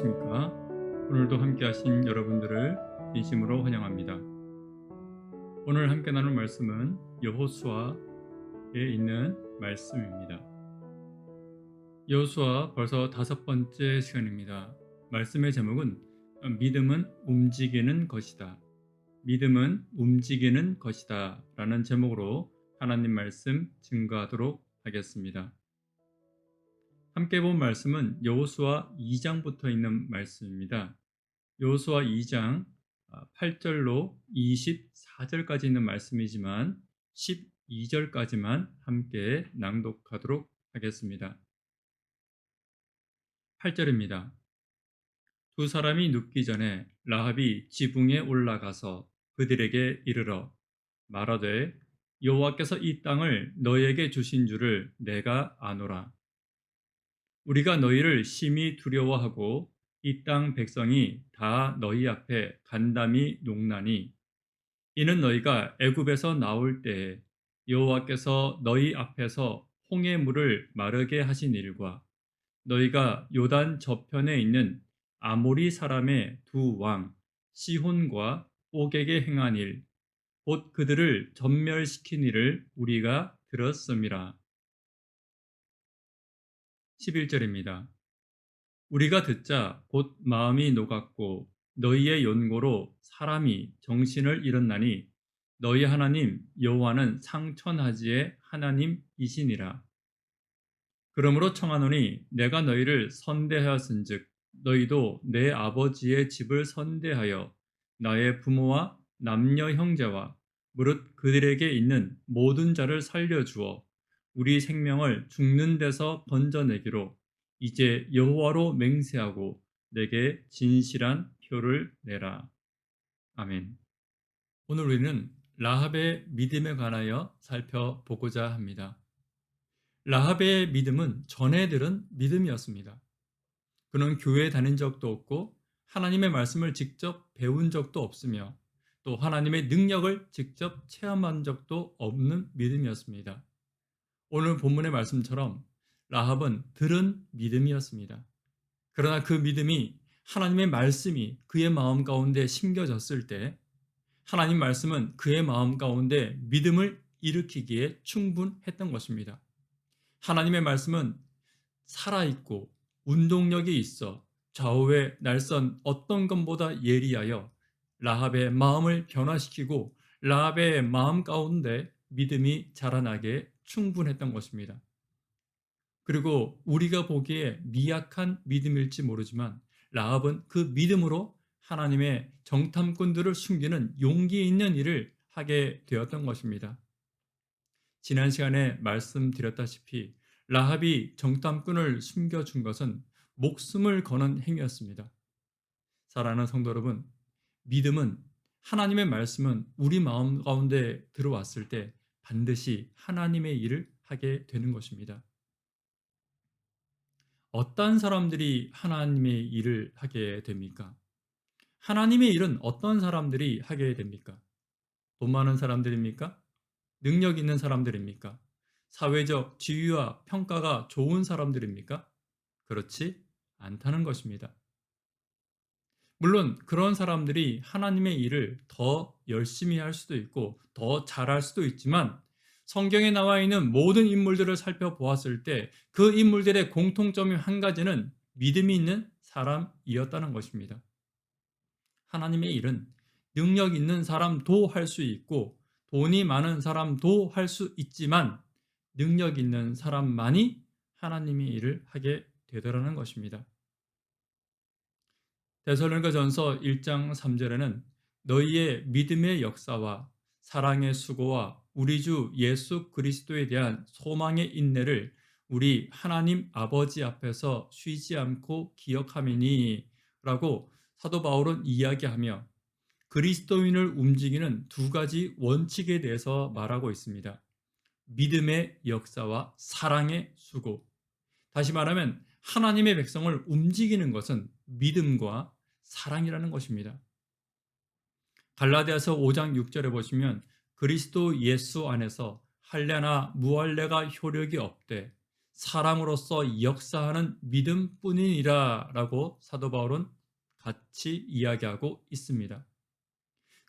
안녕하십니까? 오늘도 함께 하신 여러분들을 진심으로 환영합니다. 오늘 함께 나눌 말씀은 여호수아에 있는 말씀입니다. 여호수아 벌써 5번째 시간입니다. 말씀의 제목은 믿음은 움직이는 것이다. 믿음은 움직이는 것이다 라는 제목으로 하나님 말씀 증거하도록 하겠습니다. 함께 본 말씀은 여호수아 2장부터 있는 말씀입니다. 여호수아 2장 8절로 24절까지 있는 말씀이지만 12절까지만 함께 낭독하도록 하겠습니다. 8절입니다. 두 사람이 눕기 전에 라합이 지붕에 올라가서 그들에게 이르러 말하되 여호와께서 이 땅을 너희에게 주신 줄을 내가 아노라. 우리가 너희를 심히 두려워하고 이 땅 백성이 다 너희 앞에 간담이 농나니 이는 너희가 애굽에서 나올 때에 여호와께서 너희 앞에서 홍해 물을 마르게 하신 일과 너희가 요단 저편에 있는 아모리 사람의 두 왕 시혼과 옥에게 행한 일 곧 그들을 전멸시킨 일을 우리가 들었음이라. 11절입니다. 우리가 듣자 곧 마음이 녹았고 너희의 연고로 사람이 정신을 잃었나니 너희 하나님 여호와는 상천하지의 하나님이시니라. 그러므로 청하노니 내가 너희를 선대하였은즉 너희도 내 아버지의 집을 선대하여 나의 부모와 남녀 형제와 무릇 그들에게 있는 모든 자를 살려주어 우리 생명을 죽는 데서 건져내기로 이제 여호와로 맹세하고 내게 진실한 표를 내라. 아멘. 오늘 우리는 라합의 믿음에 관하여 살펴보고자 합니다. 라합의 믿음은 전에 들은 믿음이었습니다. 그는 교회에 다닌 적도 없고 하나님의 말씀을 직접 배운 적도 없으며 또 하나님의 능력을 직접 체험한 적도 없는 믿음이었습니다. 오늘 본문의 말씀처럼 라합은 들은 믿음이었습니다. 그러나 그 믿음이 하나님의 말씀이 그의 마음 가운데 심겨졌을 때 하나님 말씀은 그의 마음 가운데 믿음을 일으키기에 충분했던 것입니다. 하나님의 말씀은 살아있고 운동력이 있어 좌우의 날선 어떤 것보다 예리하여 라합의 마음을 변화시키고 라합의 마음 가운데 믿음이 자라나게 충분했던 것입니다. 그리고 우리가 보기에 미약한 믿음일지 모르지만 라합은 그 믿음으로 하나님의 정탐꾼들을 숨기는 용기 있는 일을 하게 되었던 것입니다. 지난 시간에 말씀드렸다시피 라합이 정탐꾼을 숨겨준 것은 목숨을 거는 행위였습니다. 사랑하는 성도 여러분, 믿음은 하나님의 말씀은 우리 마음 가운데 들어왔을 때 반드시 하나님의 일을 하게 되는 것입니다. 어떤 사람들이 하나님의 일을 하게 됩니까? 하나님의 일은 어떤 사람들이 하게 됩니까? 돈 많은 사람들입니까? 능력 있는 사람들입니까? 사회적 지위와 평가가 좋은 사람들입니까? 그렇지 않다는 것입니다. 물론 그런 사람들이 하나님의 일을 더 열심히 할 수도 있고 더 잘할 수도 있지만 성경에 나와 있는 모든 인물들을 살펴보았을 때 그 인물들의 공통점이 한 가지는 믿음이 있는 사람이었다는 것입니다. 하나님의 일은 능력 있는 사람도 할 수 있고 돈이 많은 사람도 할 수 있지만 능력 있는 사람만이 하나님의 일을 하게 되더라는 것입니다. 데살로니가전서 1장 3절에는 너희의 믿음의 역사와 사랑의 수고와 우리 주 예수 그리스도에 대한 소망의 인내를 우리 하나님 아버지 앞에서 쉬지 않고 기억함이니 라고 사도 바울은 이야기하며 그리스도인을 움직이는 두 가지 원칙에 대해서 말하고 있습니다. 믿음의 역사와 사랑의 수고. 다시 말하면 하나님의 백성을 움직이는 것은 믿음과 사랑이라는 것입니다. 갈라디아서 5장 6절에 보시면 그리스도 예수 안에서 할례나 무할례가 효력이 없되 사랑으로서 역사하는 믿음뿐이니라라고 사도 바울은 같이 이야기하고 있습니다.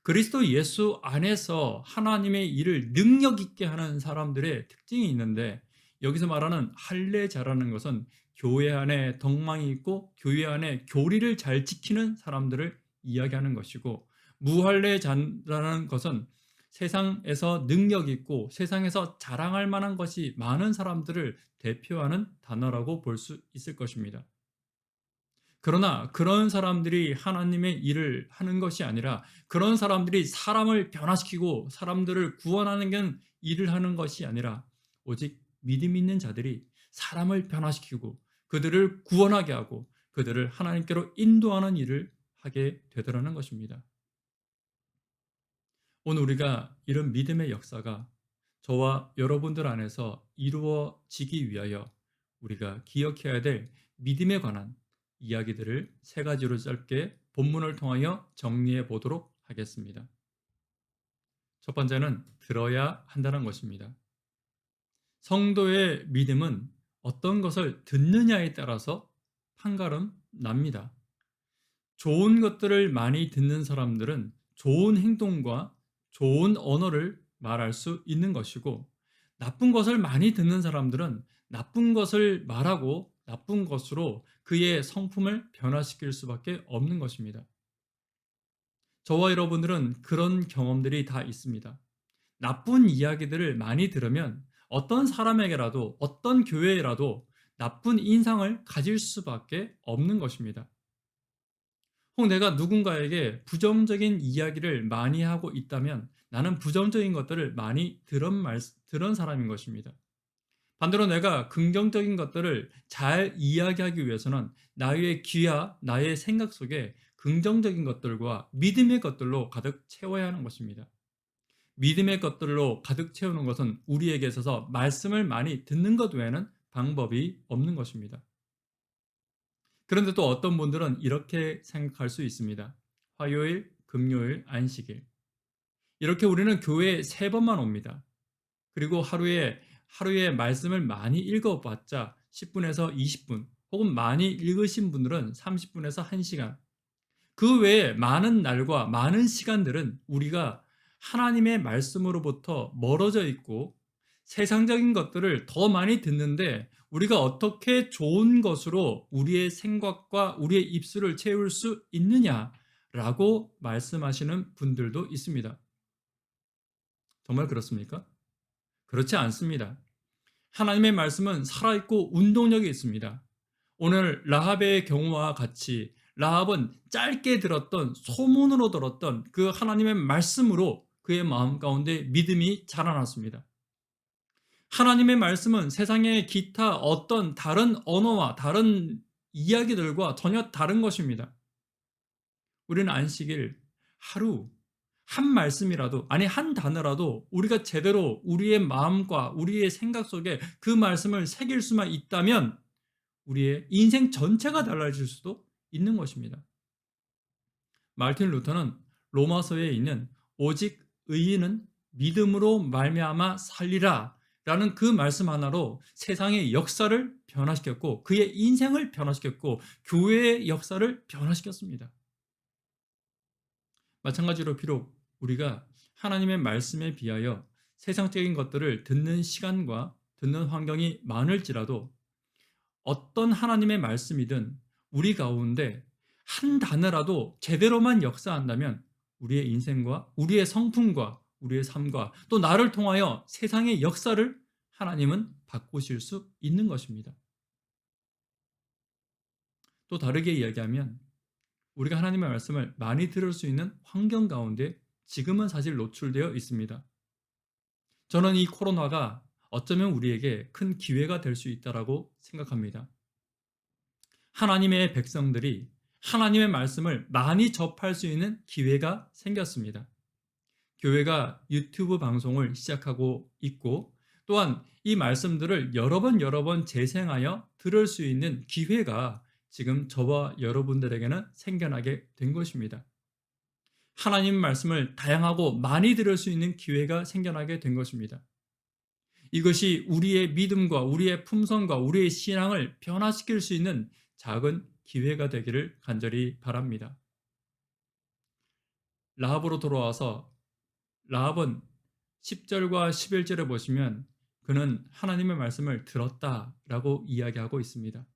그리스도 예수 안에서 하나님의 일을 능력 있게 하는 사람들의 특징이 있는데, 여기서 말하는 할례자라는 것은 교회 안에 덕망이 있고 교회 안에 교리를 잘 지키는 사람들을 이야기하는 것이고, 무할례자라는 것은 세상에서 능력 있고 세상에서 자랑할 만한 것이 많은 사람들을 대표하는 단어라고 볼 수 있을 것입니다. 그러나 그런 사람들이 하나님의 일을 하는 것이 아니라, 그런 사람들이 사람을 변화시키고 사람들을 구원하는 게 일을 하는 것이 아니라, 오직 믿음 있는 자들이 사람을 변화시키고 그들을 구원하게 하고 그들을 하나님께로 인도하는 일을 하게 되더라는 것입니다. 오늘 우리가 이런 믿음의 역사가 저와 여러분들 안에서 이루어지기 위하여 우리가 기억해야 될 믿음에 관한 이야기들을 세 가지로 짧게 본문을 통하여 정리해 보도록 하겠습니다. 첫 번째는 들어야 한다는 것입니다. 성도의 믿음은 어떤 것을 듣느냐에 따라서 판가름 납니다. 좋은 것들을 많이 듣는 사람들은 좋은 행동과 좋은 언어를 말할 수 있는 것이고, 나쁜 것을 많이 듣는 사람들은 나쁜 것을 말하고 나쁜 것으로 그의 성품을 변화시킬 수밖에 없는 것입니다. 저와 여러분들은 그런 경험들이 다 있습니다. 나쁜 이야기들을 많이 들으면 어떤 사람에게라도, 어떤 교회라도 나쁜 인상을 가질 수밖에 없는 것입니다. 혹 내가 누군가에게 부정적인 이야기를 많이 하고 있다면 나는 부정적인 것들을 많이 들은 사람인 것입니다. 반대로 내가 긍정적인 것들을 잘 이야기하기 위해서는 나의 귀와 나의 생각 속에 긍정적인 것들과 믿음의 것들로 가득 채워야 하는 것입니다. 믿음의 것들로 가득 채우는 것은 우리에게 있어서 말씀을 많이 듣는 것 외에는 방법이 없는 것입니다. 그런데 또 어떤 분들은 이렇게 생각할 수 있습니다. 화요일, 금요일, 안식일. 이렇게 우리는 교회에 3번만 옵니다. 그리고 하루에 말씀을 많이 읽어봤자 10분에서 20분, 혹은 많이 읽으신 분들은 30분에서 1시간. 그 외에 많은 날과 많은 시간들은 우리가 하나님의 말씀으로부터 멀어져 있고 세상적인 것들을 더 많이 듣는데, 우리가 어떻게 좋은 것으로 우리의 생각과 우리의 입술을 채울 수 있느냐라고 말씀하시는 분들도 있습니다. 정말 그렇습니까? 그렇지 않습니다. 하나님의 말씀은 살아있고 운동력이 있습니다. 오늘 라합의 경우와 같이 라합은 짧게 들었던, 소문으로 들었던 그 하나님의 말씀으로 그의 마음 가운데 믿음이 자라났습니다. 하나님의 말씀은 세상의 기타 어떤 다른 언어와 다른 이야기들과 전혀 다른 것입니다. 우리는 안식일 하루 한 말씀이라도, 아니 한 단어라도 우리가 제대로 우리의 마음과 우리의 생각 속에 그 말씀을 새길 수만 있다면 우리의 인생 전체가 달라질 수도 있는 것입니다. 마르틴 루터는 로마서에 있는 오직 의인은 믿음으로 말미암아 살리라 라는 그 말씀 하나로 세상의 역사를 변화시켰고 그의 인생을 변화시켰고 교회의 역사를 변화시켰습니다. 마찬가지로 비록 우리가 하나님의 말씀에 비하여 세상적인 것들을 듣는 시간과 듣는 환경이 많을지라도, 어떤 하나님의 말씀이든 우리 가운데 한 단어라도 제대로만 역사한다면 우리의 인생과 우리의 성품과 우리의 삶과 또 나를 통하여 세상의 역사를 하나님은 바꾸실 수 있는 것입니다. 또 다르게 이야기하면 우리가 하나님의 말씀을 많이 들을 수 있는 환경 가운데 지금은 사실 노출되어 있습니다. 저는 이 코로나가 어쩌면 우리에게 큰 기회가 될 수 있다고 생각합니다. 하나님의 백성들이 하나님의 말씀을 많이 접할 수 있는 기회가 생겼습니다. 교회가 유튜브 방송을 시작하고 있고, 또한 이 말씀들을 여러 번 재생하여 들을 수 있는 기회가 지금 저와 여러분들에게는 생겨나게 된 것입니다. 하나님 말씀을 다양하고 많이 들을 수 있는 기회가 생겨나게 된 것입니다. 이것이 우리의 믿음과 우리의 품성과 우리의 신앙을 변화시킬 수 있는 작은 기회가 되기를 간절히 바랍니다. 라합으로 돌아와서 라합은 10절과 11절에 보시면 그는 하나님의 말씀을 들었다라고 이야기하고 있습니다.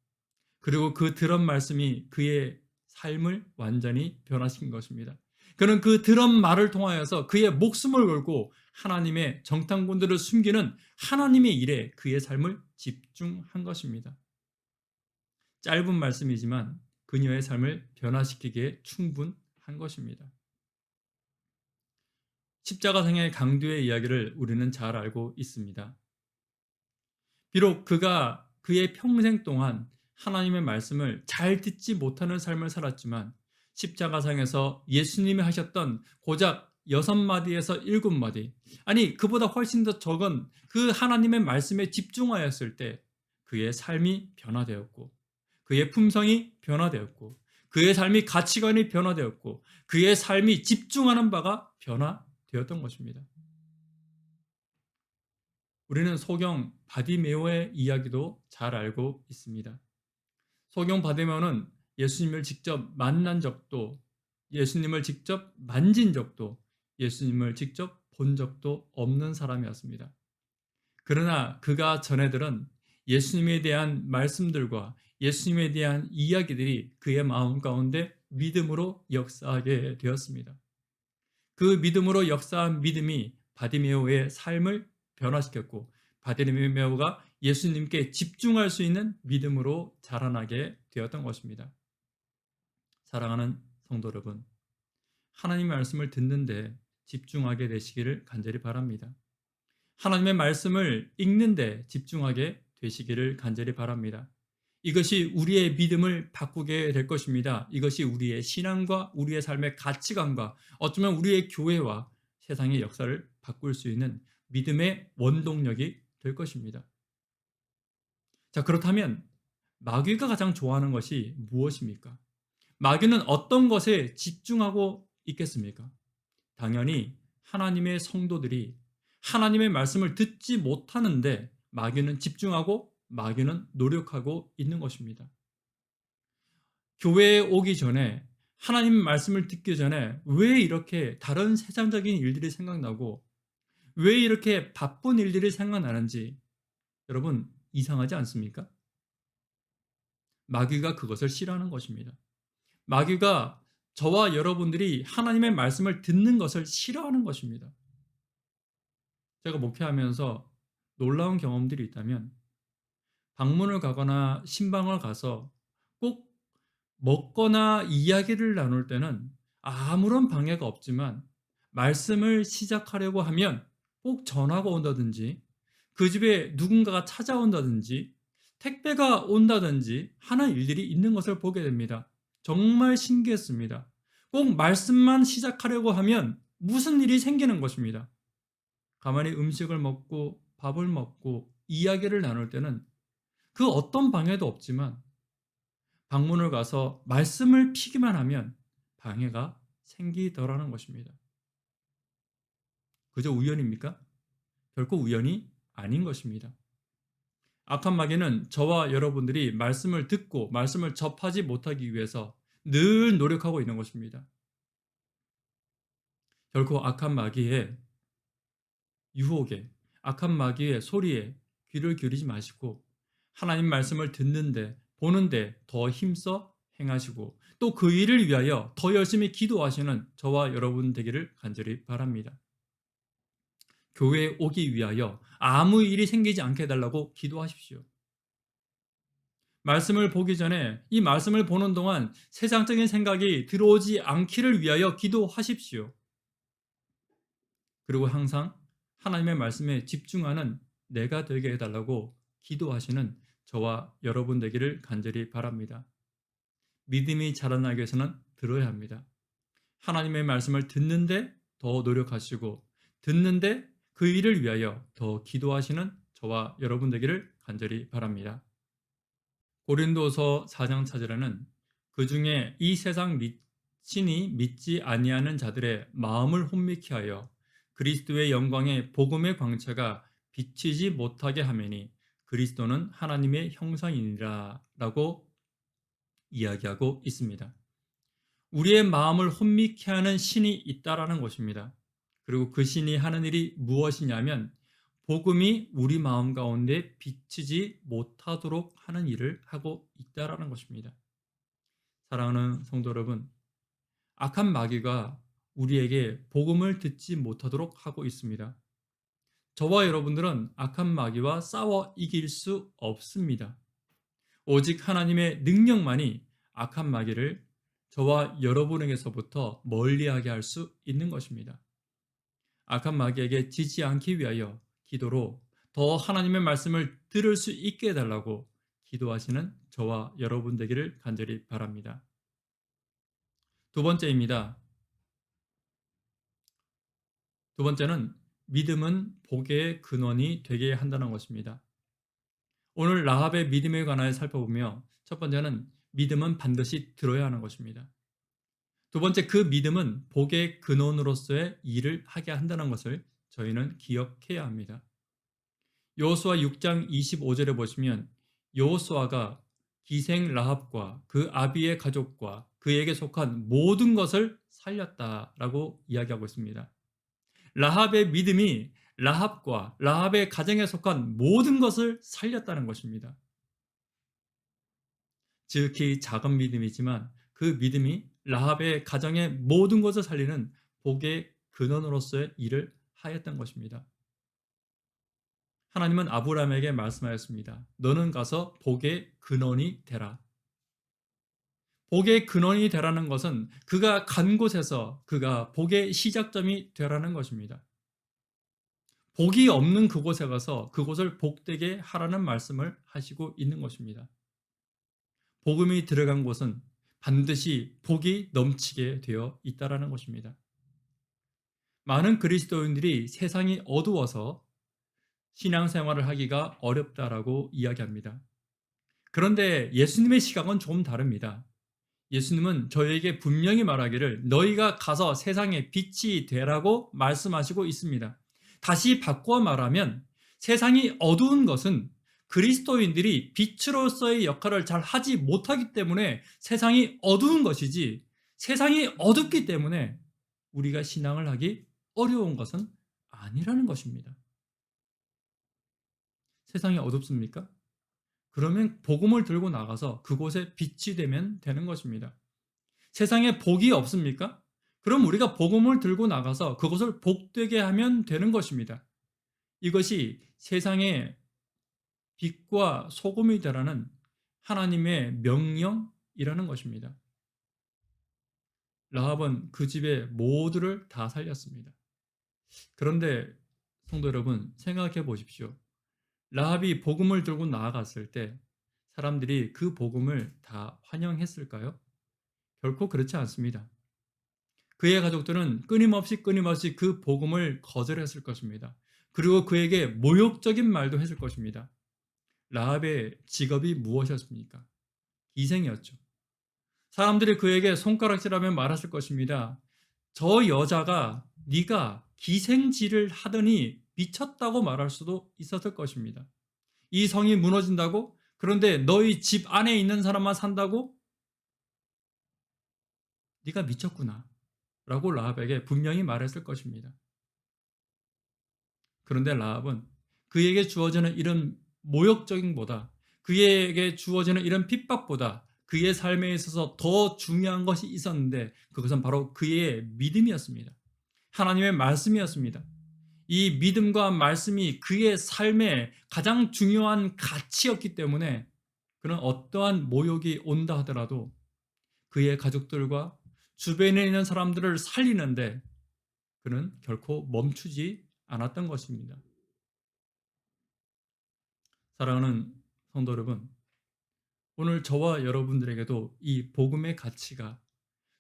그리고 그 들은 말씀이 그의 삶을 완전히 변화시킨 것입니다. 그는 그 들은 말을 통하여서 그의 목숨을 걸고 하나님의 정탐꾼들을 숨기는 하나님의 일에 그의 삶을 집중한 것입니다. 짧은 말씀이지만 그녀의 삶을 변화시키기에 충분한 것입니다. 십자가상의 강도의 이야기를 우리는 잘 알고 있습니다. 비록 그가 그의 평생 동안 하나님의 말씀을 잘 듣지 못하는 삶을 살았지만 십자가상에서 예수님이 하셨던 고작 6마디에서 7마디, 아니 그보다 훨씬 더 적은 그 하나님의 말씀에 집중하였을 때 그의 삶이 변화되었고 그의 품성이 변화되었고 그의 삶이 가치관이 변화되었고 그의 삶이 집중하는 바가 변화되었던 것입니다. 우리는 소경 바디메오의 이야기도 잘 알고 있습니다. 소경 바디메오는 예수님을 직접 만난 적도, 예수님을 직접 만진 적도, 예수님을 직접 본 적도 없는 사람이었습니다. 그러나 그가 전해들은 예수님에 대한 말씀들과 예수님에 대한 이야기들이 그의 마음 가운데 믿음으로 역사하게 되었습니다. 그 믿음으로 역사한 믿음이 바디메오의 삶을 변화시켰고 바디메오가 예수님께 집중할 수 있는 믿음으로 자라나게 되었던 것입니다. 사랑하는 성도 여러분, 하나님의 말씀을 듣는데 집중하게 되시기를 간절히 바랍니다. 하나님의 말씀을 읽는데 집중하게 되시기를 간절히 바랍니다. 이것이 우리의 믿음을 바꾸게 될 것입니다. 이것이 우리의 신앙과 우리의 삶의 가치관과 어쩌면 우리의 교회와 세상의 역사를 바꿀 수 있는 믿음의 원동력이 될 것입니다. 자, 그렇다면 마귀가 가장 좋아하는 것이 무엇입니까? 마귀는 어떤 것에 집중하고 있겠습니까? 당연히 하나님의 성도들이 하나님의 말씀을 듣지 못하는데 마귀는 집중하고 마귀는 노력하고 있는 것입니다. 교회에 오기 전에 하나님 말씀을 듣기 전에 왜 이렇게 다른 세상적인 일들이 생각나고 왜 이렇게 바쁜 일들이 생각나는지 여러분 이상하지 않습니까? 마귀가 그것을 싫어하는 것입니다. 마귀가 저와 여러분들이 하나님의 말씀을 듣는 것을 싫어하는 것입니다. 제가 목회하면서 놀라운 경험들이 있다면 방문을 가거나 신방을 가서 꼭 먹거나 이야기를 나눌 때는 아무런 방해가 없지만 말씀을 시작하려고 하면 꼭 전화가 온다든지 그 집에 누군가가 찾아온다든지 택배가 온다든지 하는 일들이 있는 것을 보게 됩니다. 정말 신기했습니다. 꼭 말씀만 시작하려고 하면 무슨 일이 생기는 것입니다. 가만히 음식을 먹고 밥을 먹고 이야기를 나눌 때는 그 어떤 방해도 없지만 방문을 가서 말씀을 피기만 하면 방해가 생기더라는 것입니다. 그저 우연입니까? 결코 우연이 아닌 것입니다. 악한 마귀는 저와 여러분들이 말씀을 듣고 말씀을 접하지 못하기 위해서 늘 노력하고 있는 것입니다. 결코 악한 마귀의 유혹에, 악한 마귀의 소리에 귀를 기울이지 마시고 하나님 말씀을 듣는데, 보는데 더 힘써 행하시고 또 그 일을 위하여 더 열심히 기도하시는 저와 여러분 되기를 간절히 바랍니다. 교회에 오기 위하여 아무 일이 생기지 않게 해달라고 기도하십시오. 말씀을 보기 전에 이 말씀을 보는 동안 세상적인 생각이 들어오지 않기를 위하여 기도하십시오. 그리고 항상 하나님의 말씀에 집중하는 내가 되게 해달라고 기도하시는 저와 여러분 되기를 간절히 바랍니다. 믿음이 자라나기 위해서는 들어야 합니다. 하나님의 말씀을 듣는데 더 노력하시고 듣는데 그 일을 위하여 더 기도하시는 저와 여러분 되기를 간절히 바랍니다. 고린도서 4장 4절에는 그 중에 이 세상 신이 믿지 아니하는 자들의 마음을 혼미케 하여 그리스도의 영광의 복음의 광채가 비치지 못하게 하매니 그리스도는 하나님의 형상이니라 라고 이야기하고 있습니다. 우리의 마음을 혼미케 하는 신이 있다라는 것입니다. 그리고 그 신이 하는 일이 무엇이냐면 복음이 우리 마음 가운데 비치지 못하도록 하는 일을 하고 있다라는 것입니다. 사랑하는 성도 여러분, 악한 마귀가 우리에게 복음을 듣지 못하도록 하고 있습니다. 저와 여러분들은 악한 마귀와 싸워 이길 수 없습니다. 오직 하나님의 능력만이 악한 마귀를 저와 여러분에게서부터 멀리하게 할 수 있는 것입니다. 악한 마귀에게 지지 않기 위하여 기도로 더 하나님의 말씀을 들을 수 있게 해달라고 기도하시는 저와 여러분 되기를 간절히 바랍니다. 두 번째입니다. 두 번째는 믿음은 복의 근원이 되게 한다는 것입니다. 오늘 라합의 믿음에 관하여 살펴보며 첫 번째는 믿음은 반드시 들어야 하는 것입니다. 두 번째, 그 믿음은 복의 근원으로서의 일을 하게 한다는 것을 저희는 기억해야 합니다. 여호수아 6장 25절에 보시면 여호수아가 기생 라합과 그 아비의 가족과 그에게 속한 모든 것을 살렸다라고 이야기하고 있습니다. 라합의 믿음이 라합과 라합의 가정에 속한 모든 것을 살렸다는 것입니다. 지극히 작은 믿음이지만 그 믿음이 라합의 가정의 모든 것을 살리는 복의 근원으로서의 일을 하였던 것입니다. 하나님은 아브라함에게 말씀하였습니다. 너는 가서 복의 근원이 되라. 복의 근원이 되라는 것은 그가 간 곳에서 그가 복의 시작점이 되라는 것입니다. 복이 없는 그곳에 가서 그곳을 복되게 하라는 말씀을 하시고 있는 것입니다. 복음이 들어간 곳은 반드시 복이 넘치게 되어 있다라는 것입니다. 많은 그리스도인들이 세상이 어두워서 신앙생활을 하기가 어렵다라고 이야기합니다. 그런데 예수님의 시각은 조금 다릅니다. 예수님은 저희에게 분명히 말하기를 너희가 가서 세상에 빛이 되라고 말씀하시고 있습니다. 다시 바꿔 말하면 세상이 어두운 것은 그리스도인들이 빛으로서의 역할을 잘 하지 못하기 때문에 세상이 어두운 것이지, 세상이 어둡기 때문에 우리가 신앙을 하기 어려운 것은 아니라는 것입니다. 세상이 어둡습니까? 그러면 복음을 들고 나가서 그곳에 빛이 되면 되는 것입니다. 세상에 복이 없습니까? 그럼 우리가 복음을 들고 나가서 그것을 복되게 하면 되는 것입니다. 이것이 세상의 빛과 소금이 되라는 하나님의 명령이라는 것입니다. 라합은 그 집의 모두를 다 살렸습니다. 그런데 성도 여러분, 생각해 보십시오. 라합이 복음을 들고 나아갔을 때 사람들이 그 복음을 다 환영했을까요? 결코 그렇지 않습니다. 그의 가족들은 끊임없이 그 복음을 거절했을 것입니다. 그리고 그에게 모욕적인 말도 했을 것입니다. 라합의 직업이 무엇이었습니까? 기생이었죠. 사람들이 그에게 손가락질하며 말했을 것입니다. 저 여자가 네가 기생질을 하더니 미쳤다고 말할 수도 있었을 것입니다. 이 성이 무너진다고? 그런데 너희 집 안에 있는 사람만 산다고? 네가 미쳤구나 라고 라합에게 분명히 말했을 것입니다. 그런데 라합은 그에게 주어지는 이런 모욕적인보다, 그에게 주어지는 이런 핍박보다 그의 삶에 있어서 더 중요한 것이 있었는데 그것은 바로 그의 믿음이었습니다. 하나님의 말씀이었습니다. 이 믿음과 말씀이 그의 삶의 가장 중요한 가치였기 때문에 그는 어떠한 모욕이 온다 하더라도 그의 가족들과 주변에 있는 사람들을 살리는데 그는 결코 멈추지 않았던 것입니다. 사랑하는 성도 여러분, 오늘 저와 여러분들에게도 이 복음의 가치가,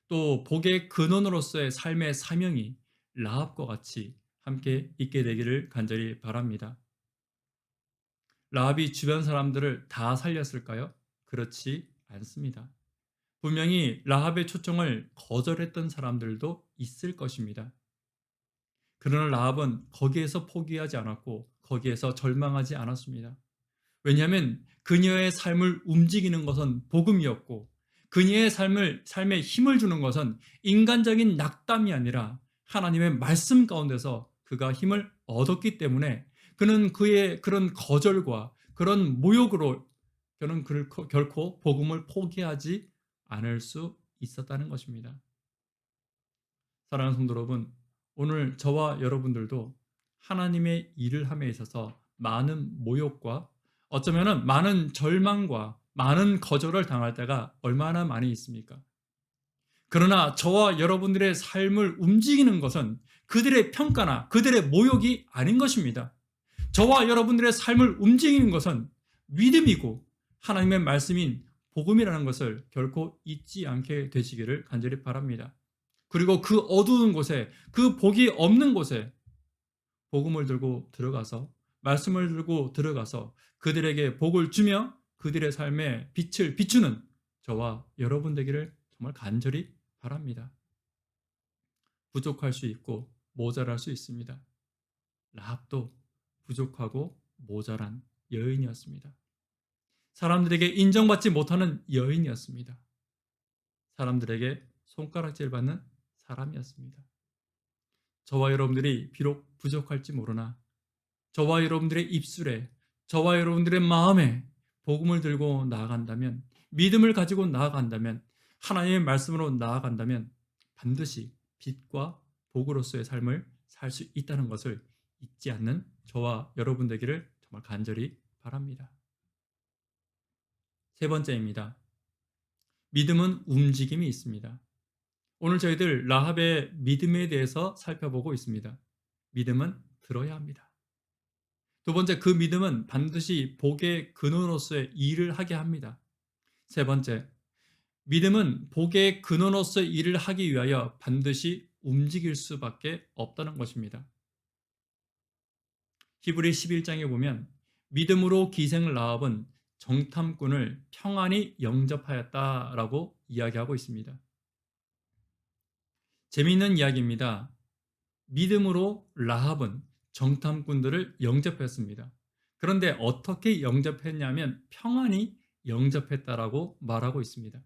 또 복의 근원으로서의 삶의 사명이 라합과 같이 함께 있게 되기를 간절히 바랍니다. 라합이 주변 사람들을 다 살렸을까요? 그렇지 않습니다. 분명히 라합의 초청을 거절했던 사람들도 있을 것입니다. 그러나 라합은 거기에서 포기하지 않았고 거기에서 절망하지 않았습니다. 왜냐하면 그녀의 삶을 움직이는 것은 복음이었고 그녀의 삶에 힘을 주는 것은 인간적인 낙담이 아니라 하나님의 말씀 가운데서 그가 힘을 얻었기 때문에 그는 그의 그런 거절과 그런 모욕으로 그는 결코 복음을 포기하지 않을 수 있었다는 것입니다. 사랑하는 성도 여러분, 오늘 저와 여러분들도 하나님의 일을 함에 있어서 많은 모욕과 어쩌면 많은 절망과 많은 거절을 당할 때가 얼마나 많이 있습니까? 그러나 저와 여러분들의 삶을 움직이는 것은 그들의 평가나 그들의 모욕이 아닌 것입니다. 저와 여러분들의 삶을 움직이는 것은 믿음이고 하나님의 말씀인 복음이라는 것을 결코 잊지 않게 되시기를 간절히 바랍니다. 그리고 그 어두운 곳에, 그 복이 없는 곳에 복음을 들고 들어가서, 말씀을 들고 들어가서 그들에게 복을 주며 그들의 삶에 빛을 비추는 저와 여러분 되기를 정말 간절히 바랍니다. 부족할 수 있고 모자랄 수 있습니다. 라합도 부족하고 모자란 여인이었습니다. 사람들에게 인정받지 못하는 여인이었습니다. 사람들에게 손가락질 받는 사람이었습니다. 저와 여러분들이 비록 부족할지 모르나 저와 여러분들의 입술에, 저와 여러분들의 마음에 복음을 들고 나아간다면, 믿음을 가지고 나아간다면, 하나님의 말씀으로 나아간다면 반드시 빛과 복으로서의 삶을 살 수 있다는 것을 잊지 않는 저와 여러분 되기를 정말 간절히 바랍니다. 세 번째입니다. 믿음은 움직임이 있습니다. 오늘 저희들 라합의 믿음에 대해서 살펴보고 있습니다. 믿음은 들어야 합니다. 두 번째, 그 믿음은 반드시 복의 근원으로서의 일을 하게 합니다. 세 번째, 믿음은 복의 근원으로서의 일을 하기 위하여 반드시 움직일 수밖에 없다는 것입니다. 히브리 11장에 보면 믿음으로 기생 라합은 정탐꾼을 평안히 영접하였다라고 이야기하고 있습니다. 재미있는 이야기입니다. 믿음으로 라합은 정탐꾼들을 영접했습니다. 그런데 어떻게 영접했냐면 평안히 영접했다라고 말하고 있습니다.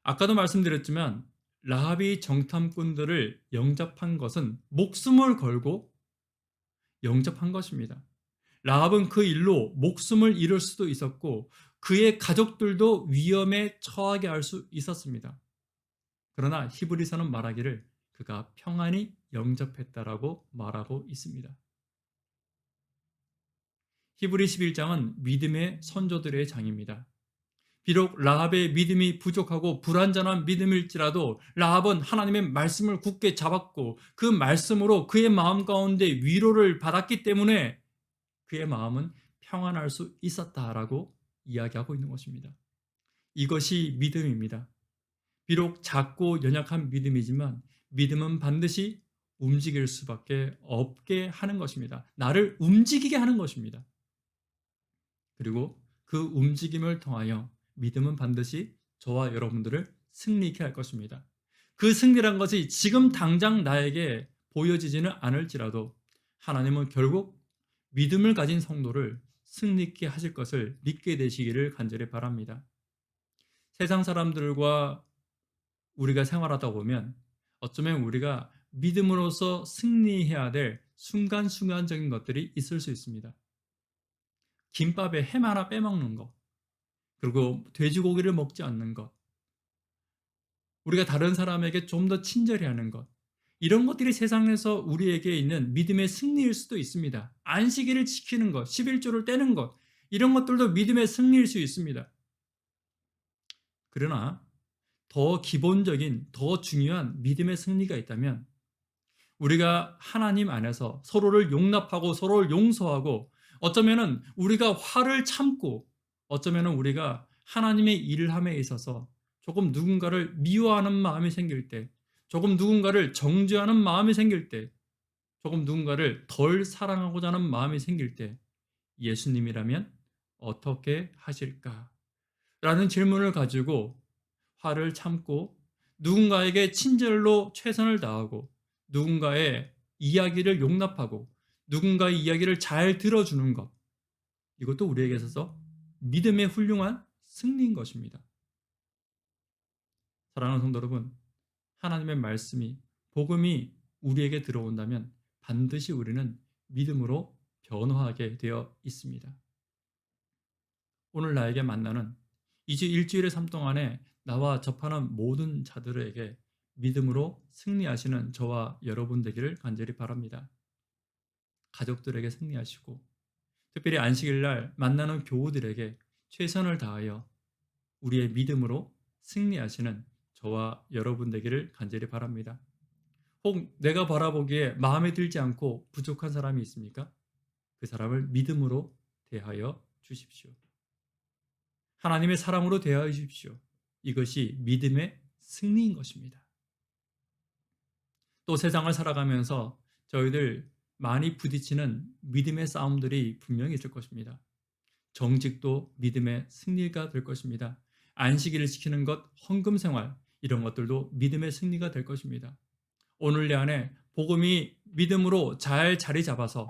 아까도 말씀드렸지만 라합이 정탐꾼들을 영접한 것은 목숨을 걸고 영접한 것입니다. 라합은 그 일로 목숨을 잃을 수도 있었고 그의 가족들도 위험에 처하게 할 수 있었습니다. 그러나 히브리서는 말하기를 그가 평안히 영접했다라고 말하고 있습니다. 히브리 11장은 믿음의 선조들의 장입니다. 비록 라합의 믿음이 부족하고 불완전한 믿음일지라도 라합은 하나님의 말씀을 굳게 잡았고 그 말씀으로 그의 마음 가운데 위로를 받았기 때문에 그의 마음은 평안할 수 있었다라고 이야기하고 있는 것입니다. 이것이 믿음입니다. 비록 작고 연약한 믿음이지만 믿음은 반드시 움직일 수밖에 없게 하는 것입니다. 나를 움직이게 하는 것입니다. 그리고 그 움직임을 통하여 믿음은 반드시 저와 여러분들을 승리케 할 것입니다. 그 승리란 것이 지금 당장 나에게 보여지지는 않을지라도 하나님은 결국 믿음을 가진 성도를 승리케 하실 것을 믿게 되시기를 간절히 바랍니다. 세상 사람들과 우리가 생활하다 보면 어쩌면 우리가 믿음으로써 승리해야 될 순간순간적인 것들이 있을 수 있습니다. 김밥에 햄 하나 빼먹는 것, 그리고 돼지고기를 먹지 않는 것, 우리가 다른 사람에게 좀 더 친절히 하는 것, 이런 것들이 세상에서 우리에게 있는 믿음의 승리일 수도 있습니다. 안식일을 지키는 것, 11조를 떼는 것, 이런 것들도 믿음의 승리일 수 있습니다. 그러나 더 기본적인, 더 중요한 믿음의 승리가 있다면 우리가 하나님 안에서 서로를 용납하고 서로를 용서하고 어쩌면은 우리가 화를 참고 어쩌면은 우리가 하나님의 일을 함에 있어서 조금 누군가를 미워하는 마음이 생길 때, 조금 누군가를 정죄하는 마음이 생길 때, 조금 누군가를 덜 사랑하고자 하는 마음이 생길 때 예수님이라면 어떻게 하실까? 라는 질문을 가지고 화를 참고 누군가에게 친절로 최선을 다하고 누군가의 이야기를 용납하고 누군가의 이야기를 잘 들어주는 것, 이것도 우리에게 있어서 믿음의 훌륭한 승리인 것입니다. 사랑하는 성도 여러분, 하나님의 말씀이, 복음이 우리에게 들어온다면 반드시 우리는 믿음으로 변화하게 되어 있습니다. 오늘 나에게 만나는 이주 일주일의 삶 동안에 나와 접하는 모든 자들에게 믿음으로 승리하시는 저와 여러분 되기를 간절히 바랍니다. 가족들에게 승리하시고, 특별히 안식일 날 만나는 교우들에게 최선을 다하여 우리의 믿음으로 승리하시는 저와 여러분 되기를 간절히 바랍니다. 혹 내가 바라보기에 마음에 들지 않고 부족한 사람이 있습니까? 그 사람을 믿음으로 대하여 주십시오. 하나님의 사랑으로 대하여 주십시오. 이것이 믿음의 승리인 것입니다. 또 세상을 살아가면서 저희들 많이 부딪히는 믿음의 싸움들이 분명히 있을 것입니다. 정직도 믿음의 승리가 될 것입니다. 안식일을 지키는 것, 헌금 생활, 이런 것들도 믿음의 승리가 될 것입니다. 오늘 내 안에 복음이 믿음으로 잘 자리 잡아서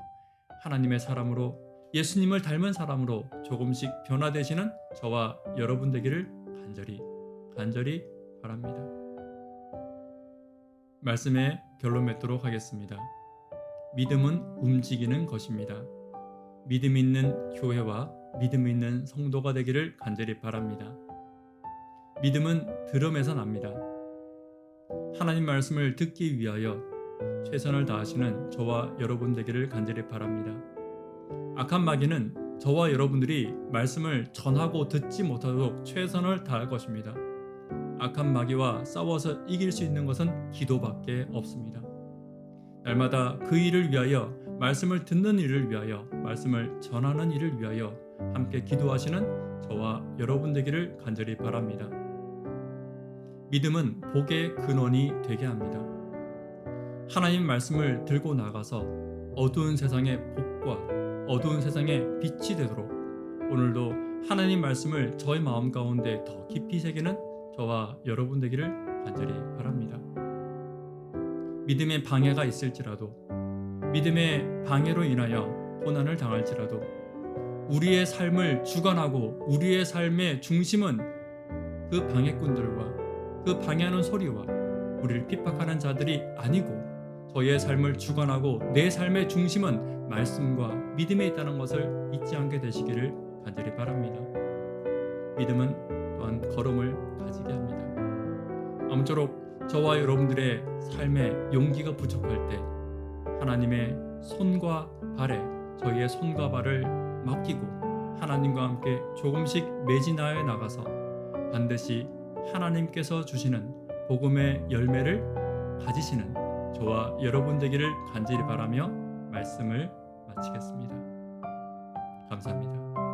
하나님의 사람으로, 예수님을 닮은 사람으로 조금씩 변화되시는 저와 여러분 되기를 간절히 바랍니다. 말씀의 결론 맺도록 하겠습니다. 믿음은 움직이는 것입니다. 믿음 있는 교회와 믿음 있는 성도가 되기를 간절히 바랍니다. 믿음은 들음에서 납니다. 하나님 말씀을 듣기 위하여 최선을 다하시는 저와 여러분 되기를 간절히 바랍니다. 악한 마귀는 저와 여러분들이 말씀을 전하고 듣지 못하도록 최선을 다할 것입니다. 악한 마귀와 싸워서 이길 수 있는 것은 기도밖에 없습니다. 날마다 그 일을 위하여, 말씀을 듣는 일을 위하여, 말씀을 전하는 일을 위하여 함께 기도하시는 저와 여러분 되기를 간절히 바랍니다. 믿음은 복의 근원이 되게 합니다. 하나님 말씀을 들고 나가서 어두운 세상의 복과 어두운 세상의 빛이 되도록 오늘도 하나님 말씀을 저의 마음 가운데 더 깊이 새기는 저와 여러분 되기를 간절히 바랍니다. 믿음의 방해가 있을지라도, 믿음의 방해로 인하여 고난을 당할지라도 우리의 삶을 주관하고 우리의 삶의 중심은 그 방해꾼들과 그 방해하는 소리와 우리를 핍박하는 자들이 아니고, 저의 삶을 주관하고 내 삶의 중심은 말씀과 믿음에 있다는 것을 잊지 않게 되시기를 간절히 바랍니다. 믿음은 또한 걸음을 가지게 합니다. 아무쪼록 저와 여러분들의 삶에 용기가 부족할 때 하나님의 손과 발에 저희의 손과 발을 맡기고 하나님과 함께 조금씩 매진하여 나가서 반드시 하나님께서 주시는 복음의 열매를 가지시는 저와 여러분 되기를 간절히 바라며 말씀을 마치겠습니다. 감사합니다.